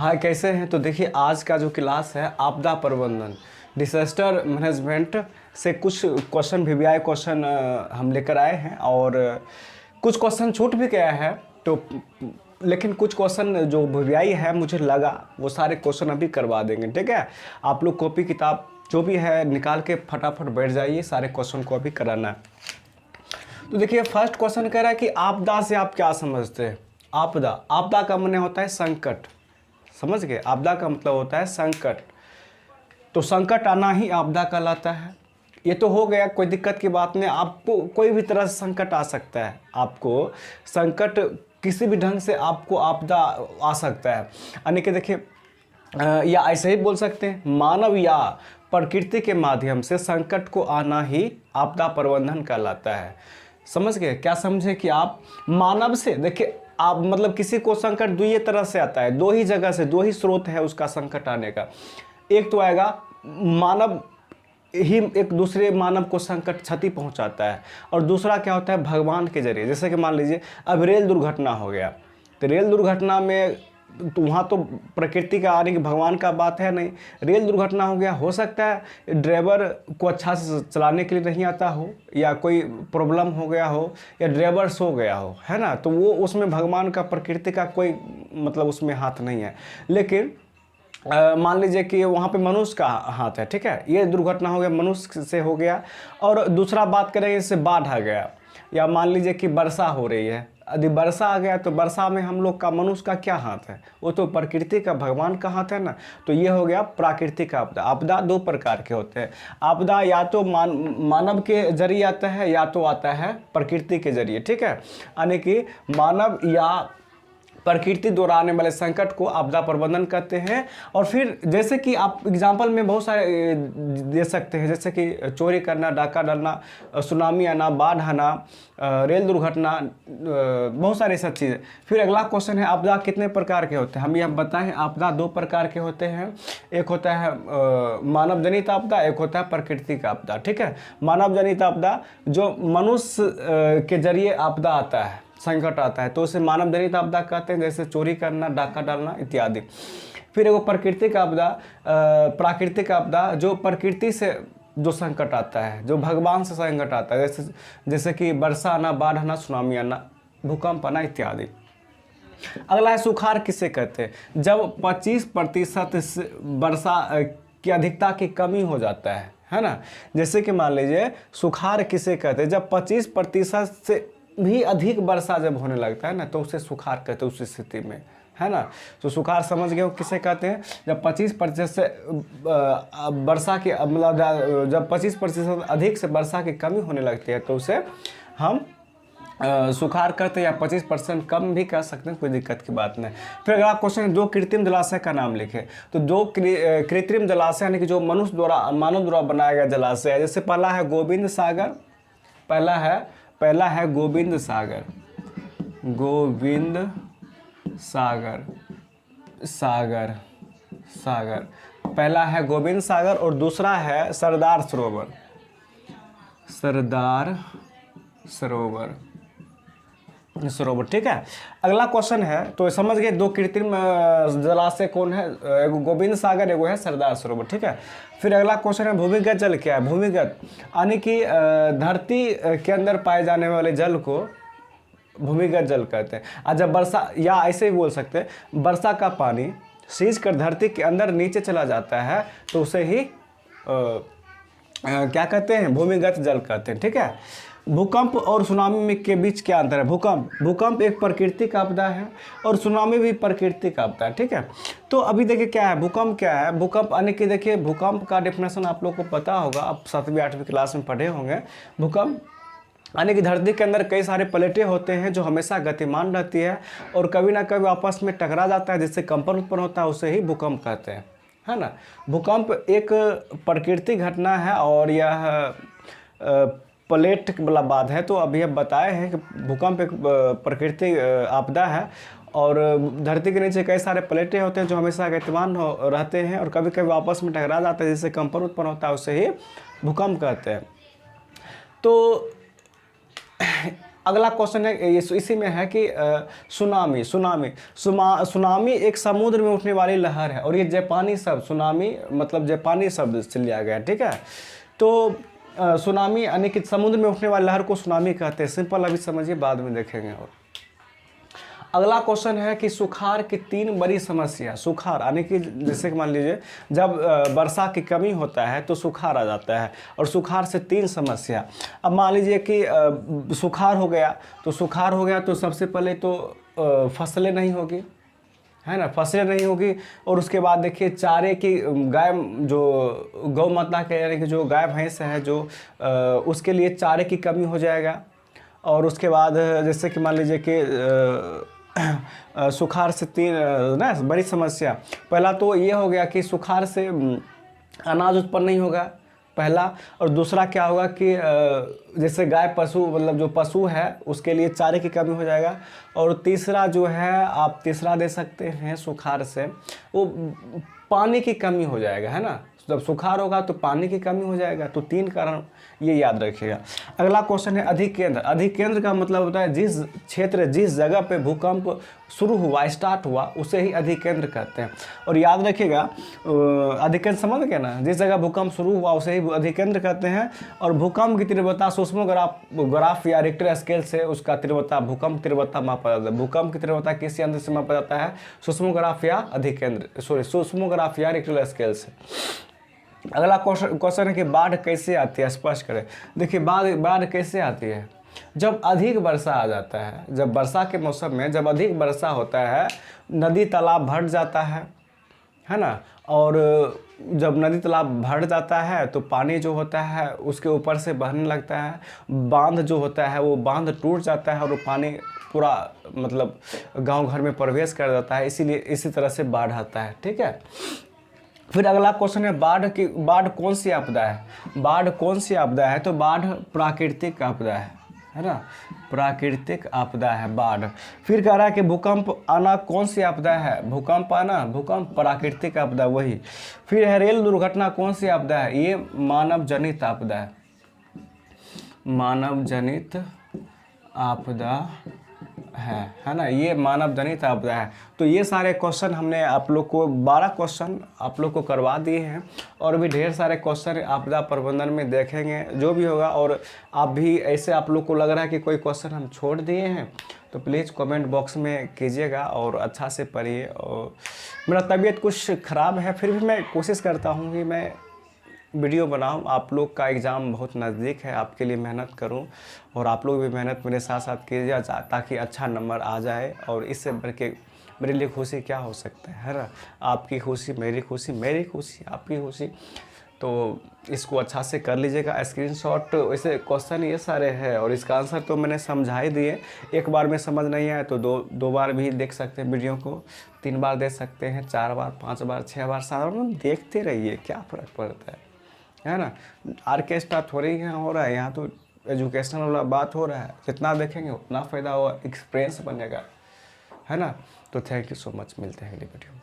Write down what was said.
हाँ, कैसे हैं? तो देखिए, आज का जो क्लास है आपदा प्रबंधन, डिसास्टर मैनेजमेंट से कुछ क्वेश्चन वीवीआई क्वेश्चन हम लेकर आए हैं और कुछ क्वेश्चन छूट भी गया है। तो लेकिन कुछ क्वेश्चन जो वीवीआई है मुझे लगा वो सारे क्वेश्चन अभी करवा देंगे। ठीक है, आप लोग कॉपी किताब जो भी है निकाल के फटाफट बैठ जाइए, सारे क्वेश्चन को अभी कराना है। तो देखिए, फर्स्ट क्वेश्चन कह रहा है कि आपदा से आप क्या समझते हैं? आपदा, आपदा का माने होता है संकट। समझ गए? आपदा का मतलब होता है संकट। तो संकट आना ही आपदा कहलाता है। ये तो हो गया, कोई दिक्कत की बात नहीं। आपको कोई भी तरह से संकट आ सकता है, आपको संकट किसी भी ढंग से आपको आपदा आ सकता है। यानी कि देखिए, या ऐसे ही बोल सकते हैं, मानव या प्रकृति के माध्यम से संकट को आना ही आपदा प्रबंधन कहलाता है। समझ गए? क्या समझे कि आप मानव से, देखिए आप मतलब किसी को संकट दो ही तरह से आता है, दो ही जगह से, दो ही स्रोत है उसका संकट आने का। एक तो आएगा मानव ही एक दूसरे मानव को संकट क्षति पहुंचाता है, और दूसरा क्या होता है भगवान के जरिए। जैसे कि मान लीजिए अब रेल दुर्घटना हो गया, तो रेल दुर्घटना में तो वहाँ तो प्रकृति का आने की भगवान का बात है नहीं। रेल दुर्घटना हो गया, हो सकता है ड्राइवर को अच्छा से चलाने के लिए नहीं आता हो, या कोई प्रॉब्लम हो गया हो, या ड्राइवर सो गया हो, है ना। तो वो उसमें भगवान का प्रकृति का कोई मतलब उसमें हाथ नहीं है। लेकिन मान लीजिए कि वहाँ पे मनुष्य का हाथ है। ठीक है, ये दुर्घटना हो गया, मनुष्य से हो गया। और दूसरा बात करेंगे, इससे बाढ़ आ गया, या मान लीजिए कि वर्षा हो रही है। यदि वर्षा आ गया तो वर्षा में हम लोग का, मनुष्य का क्या हाथ है? वो तो प्रकृति का, भगवान का हाथ है ना। तो ये हो गया प्राकृतिक आपदा। आपदा दो प्रकार के होते हैं। आपदा या तो मानव के जरिए आता है, या तो आता है प्रकृति के जरिए। ठीक है, यानी कि मानव या प्रकृति द्वारा आने वाले संकट को आपदा प्रबंधन कहते हैं। और फिर जैसे कि आप एग्जाम्पल में बहुत सारे दे सकते हैं, जैसे कि चोरी करना, डाका डालना, सुनामी आना, बाढ़ आना, रेल दुर्घटना, बहुत सारी सब चीज़ें। फिर अगला क्वेश्चन है, आपदा कितने प्रकार के होते हैं? हम ये बताएं, आपदा दो प्रकार के होते हैं। एक होता है मानव जनित आपदा, एक होता है प्राकृतिक आपदा। ठीक है, मानव जनित आपदा जो मनुष्य के जरिए आपदा आता है, संकट आता है, तो उसे मानव जनित आपदा कहते हैं, जैसे चोरी करना, डाका डालना इत्यादि। फिर एगो प्राकृतिक आपदा, प्राकृतिक आपदा जो प्रकृति से जो संकट आता है, जो भगवान से संकट आता है, जैसे कि वर्षा आना, बाढ़ आना, सुनामी आना, भूकंप आना इत्यादि। अगला है सुखाड़ किसे कहते हैं? जब 25% वर्षा की अधिकता की कमी हो जाता है ना। जैसे कि मान लीजिए सुखाड़ किसे कहते हैं? जब 25% से भी अधिक वर्षा जब होने लगता है ना, तो उसे सुखाड़ कहते हैं उस स्थिति में, है ना। तो सुखाड़ समझ गए हो किसे कहते हैं? जब 25% से वर्षा की मतलब जब 25% अधिक से वर्षा की कमी होने लगती है, तो उसे हम सुखाड़ करते हैं, या 25% कम भी कर सकते हैं, कोई दिक्कत की बात नहीं। फिर अगला क्वेश्चन है, दो कृत्रिम जलाशय का नाम लिखे। तो दो कृत्रिम जलाशय यानी कि जो मनुष्य द्वारा, मानव द्वारा बनाया गया जलाशय है। जैसे पहला है गोविंद सागर, पहला है गोविंद सागर, गोविंद सागर, सागर पहला है गोविंद सागर, और दूसरा है सरदार सरोवर, सरदार सरोवर। ठीक है, अगला क्वेश्चन है, तो समझ गए दो कृत्रिम जलाशय कौन है? एगो गोविंद सागर, एगो है सरदार सरोवर। ठीक है, फिर अगला क्वेश्चन है भूमिगत जल क्या है? भूमिगत यानी कि धरती के अंदर पाए जाने वाले जल को भूमिगत जल कहते हैं। और जब वर्षा, या ऐसे ही बोल सकते हैं, वर्षा का पानी सींच कर धरती के अंदर नीचे चला जाता है, तो उसे ही क्या कहते हैं? भूमिगत जल कहते हैं। ठीक है, भूकंप और सुनामी में के बीच क्या अंतर है? भूकंप एक प्राकृतिक आपदा है, और सुनामी भी प्राकृतिक आपदा है। ठीक है, तो अभी देखिए क्या है भूकंप, क्या है भूकंप? यानी कि देखिए, भूकंप का डेफिनेशन आप लोग को पता होगा, आप 7वीं 8वीं क्लास में पढ़े होंगे। भूकंप यानी कि धरती के अंदर कई सारे प्लेटें होते हैं जो हमेशा गतिमान रहती है, और कभी ना कभी आपस में टकरा जाता है, जिससे कंपन उत्पन्न होता है, उसे ही भूकंप कहते हैं, है ना। भूकंप एक प्राकृतिक घटना है, और यह प्लेट वाला बात है। तो अभी अब बताए हैं कि भूकंप एक प्राकृतिक आपदा है, और धरती के नीचे कई सारे प्लेटें होते हैं जो हमेशा गतिमान रहते हैं, और कभी कभी आपस में टकरा जाते हैं, जिससे कंपन उत्पन्न होता है, उसे ही भूकंप कहते हैं। तो अगला क्वेश्चन है इसी में है कि सुनामी सुनामी एक समुद्र में उठने वाली लहर है, और ये जापानी शब्द सुनामी मतलब जापानी शब्द से लिया गया है, ठीक है। तो सुनामी यानी कि समुद्र में उठने वाली लहर को सुनामी कहते हैं। सिंपल, अभी समझिए, बाद में देखेंगे। और अगला क्वेश्चन है कि सुखाड़ की 3 बड़ी समस्या। सुखाड़ यानी कि जैसे कि मान लीजिए जब वर्षा की कमी होता है तो सुखाड़ आ जाता है, और सुखाड़ से 3 समस्या। अब मान लीजिए कि सुखाड़ हो गया तो सबसे पहले तो फसलें नहीं होगी, है ना, फसलें नहीं होगी। और उसके बाद देखिए चारे की गाय जो गौ माता के यानी कि जो गाय भैंस है जो उसके लिए चारे की कमी हो जाएगा। और उसके बाद जैसे कि मान लीजिए कि सुखाड़ से 3 ना बड़ी समस्या। पहला तो ये हो गया कि सुखाड़ से अनाज उत्पन्न नहीं होगा, पहला। और दूसरा क्या होगा कि जैसे गाय पशु मतलब जो पशु है उसके लिए चारे की कमी हो जाएगा। और तीसरा जो है आप तीसरा दे सकते हैं सुखाड़ से वो पानी की कमी हो जाएगा, है ना। जब सुखाड़ होगा तो पानी की कमी हो जाएगा। तो 3 कारण ये याद रखिएगा। अगला क्वेश्चन है अधिकेंद्र। अधिकेंद्र का मतलब होता है जिस क्षेत्र जिस जगह पे भूकंप शुरू हुआ स्टार्ट हुआ उसे ही अधिकेंद्र कहते हैं। और याद रखिएगा अधिकेंद्र समझ गए ना, जिस जगह भूकंप शुरू हुआ उसे ही अधिकेंद्र कहते हैं। और भूकंप की तीव्रता सूक्ष्मग्राफ या रिक्टर स्केल से उसका तीव्रता भूकंप तीव्रता मापा जाता है। भूकंप की तीव्रता किस यंत्र से मापा जाता है? सूक्ष्मग्राफ या सूक्ष्मग्राफ या रिक्टर स्केल से। अगला क्वेश्चन है कि बाढ़ कैसे आती है, स्पष्ट करें। देखिए बाढ़ कैसे आती है? जब अधिक वर्षा आ जाता है, जब वर्षा के मौसम में जब अधिक वर्षा होता है नदी तालाब भर जाता है ना। और जब नदी तालाब भर जाता है तो पानी जो होता है उसके ऊपर से बहने लगता है। बांध जो होता है वो बांध टूट जाता है और वो पानी पूरा मतलब गांव घर में प्रवेश कर जाता है, इसीलिए इसी तरह से बाढ़ आता है, ठीक है। फिर अगला क्वेश्चन है बाढ़ कौन सी आपदा है? बाढ़ कौन सी आपदा है? तो बाढ़ प्राकृतिक आपदा है ना, प्राकृतिक आपदा है बाढ़। फिर कह रहा है कि भूकंप आना कौन सी आपदा है? भूकंप आना, भूकंप प्राकृतिक आपदा वही। फिर है रेल दुर्घटना कौन सी आपदा है? ये मानव जनित आपदा है, मानव जनित आपदा है ना, ये मानव जनित आपदा है। तो ये सारे क्वेश्चन हमने आप लोग को 12 क्वेश्चन आप लोग को करवा दिए हैं, और भी ढेर सारे क्वेश्चन आपदा प्रबंधन में देखेंगे जो भी होगा। और आप भी ऐसे आप लोग को लग रहा है कि कोई क्वेश्चन हम छोड़ दिए हैं तो प्लीज़ कमेंट बॉक्स में कीजिएगा और अच्छा से पढ़िए। और मेरा तबीयत कुछ ख़राब है फिर भी मैं कोशिश करता हूँ कि मैं वीडियो बनाऊं। आप लोग का एग्ज़ाम बहुत नज़दीक है, आपके लिए मेहनत करूं और आप लोग भी मेहनत मेरे साथ साथ कीजिए ताकि अच्छा नंबर आ जाए। और इससे बढ़ के मेरे लिए खुशी क्या हो सकता है ना। आपकी खुशी मेरी खुशी, मेरी खुशी आपकी खुशी। तो इसको अच्छा से कर लीजिएगा स्क्रीनशॉट। वैसे क्वेश्चन ये सारे हैं और इसका आंसर तो मैंने समझा ही दिए। एक बार में समझ नहीं आए तो दो बार भी देख सकते हैं वीडियो को, 3 बार देख सकते हैं, 4 बार, 5 बार, 6 बार, 7 बार, देखते रहिए, क्या फ़र्क पड़ता है ना। ऑर्केस्ट्रा थोड़ी यहाँ हो रहा है, यहाँ तो एजुकेशनल वाला बात हो रहा है। जितना देखेंगे उतना फ़ायदा होगा, एक्सपीरियंस बनेगा, है ना। तो थैंक यू सो मच, मिलते हैं अगली वीडियो में।